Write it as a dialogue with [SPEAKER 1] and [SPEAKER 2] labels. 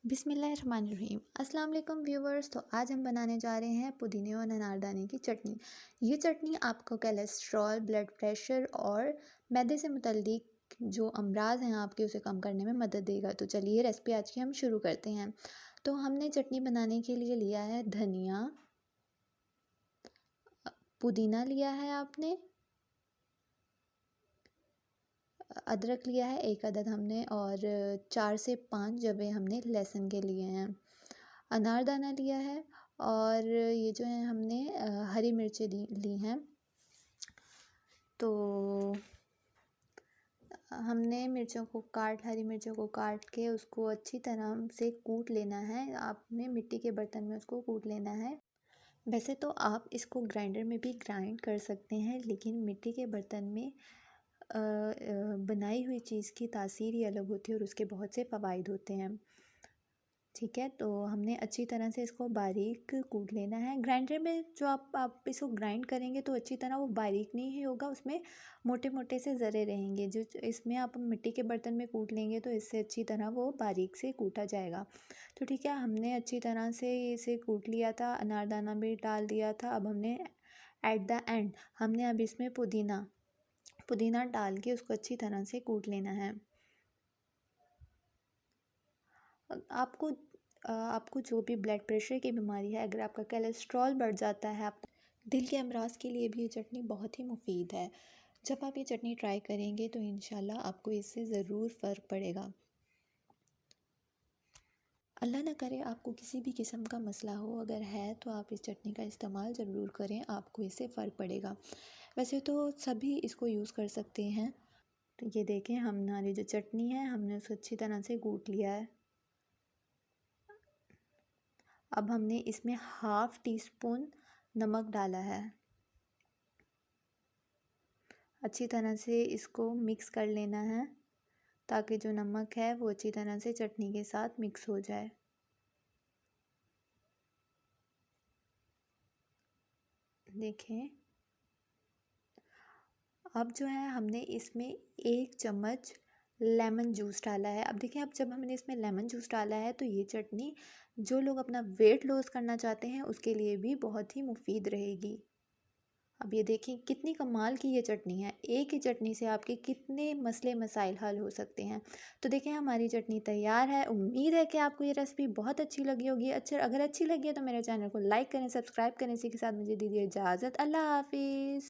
[SPEAKER 1] बिस्मिल्लाहिर्रहमानिर्रहीम। अस्सलाम वालेकुम व्यूवर्स। तो आज हम बनाने जा रहे हैं पुदीने और अनारदाने की चटनी। ये चटनी आपको कोलेस्ट्रॉल, ब्लड प्रेशर और मैदे से मुतल्लिक जो अमराज हैं आपके उसे कम करने में मदद देगा। तो चलिए रेसिपी आज की हम शुरू करते हैं। तो हमने चटनी बनाने के लिए लिया है धनिया, पुदीना लिया है आपने, अदरक लिया है 1 अदद हमने, और 4 से 5 जवे हमने लहसुन के लिए हैं। अनारदाना लिया है, और ये जो है हमने हरी मिर्चें ली हैं। तो हमने हरी मिर्चों को काट के उसको अच्छी तरह से कूट लेना है। आपने मिट्टी के बर्तन में उसको कूट लेना है। वैसे तो आप इसको ग्राइंडर में भी ग्राइंड कर सकते हैं, लेकिन मिट्टी के बर्तन में बनाई हुई चीज़ की तासीर ही अलग होती है और उसके बहुत से फ़वाइद होते हैं। ठीक है, तो हमने अच्छी तरह से इसको बारीक कूट लेना है। ग्राइंडर में जो आप इसको ग्राइंड करेंगे तो अच्छी तरह वो बारीक नहीं ही होगा, उसमें मोटे मोटे से ज़रे रहेंगे। जो इसमें आप मिट्टी के बर्तन में कूट लेंगे तो इससे अच्छी तरह वो बारीक से कूटा जाएगा। तो ठीक है, हमने अच्छी तरह से इसे कूट लिया था, अनारदाना भी डाल दिया था। अब हमने एट द एंड हमने अब इसमें पुदीना डाल के उसको अच्छी तरह से कूट लेना है। आपको आपको जो भी ब्लड प्रेशर की बीमारी है, अगर आपका कोलेस्ट्रॉल बढ़ जाता है, आप दिल के अमराज के लिए भी ये चटनी बहुत ही मुफीद है। जब आप ये चटनी ट्राई करेंगे तो इंशाल्लाह आपको इससे ज़रूर फ़र्क पड़ेगा। अल्लाह ना करे आपको किसी भी किस्म का मसला हो, अगर है तो आप इस चटनी का इस्तेमाल ज़रूर करें, आपको इससे फ़र्क पड़ेगा। वैसे तो सभी इसको यूज़ कर सकते हैं। तो ये देखें, हमारी जो चटनी है हमने उसको अच्छी तरह से कूट लिया है। अब हमने इसमें हाफ़ टी स्पून नमक डाला है। अच्छी तरह से इसको मिक्स कर लेना है ताकि जो नमक है वो अच्छी तरह से चटनी के साथ मिक्स हो जाए। देखें, अब जो है हमने इसमें 1 चम्मच लेमन जूस डाला है। अब देखिए, अब जब हमने इसमें लेमन जूस डाला है तो ये चटनी जो लोग अपना वेट लॉस करना चाहते हैं उसके लिए भी बहुत ही मुफीद रहेगी। अब ये देखिए कितनी कमाल की ये चटनी है। एक ही चटनी से आपके कितने मसले मसाइल हल हो सकते हैं। तो देखें, हमारी चटनी तैयार है। उम्मीद है कि आपको ये रेसिपी बहुत अच्छी लगी होगी। अगर अच्छी लगी है तो मेरे चैनल को लाइक करें, सब्सक्राइब करें। इसी के साथ मुझे दीजिए इजाज़त। अल्लाह हाफिज़।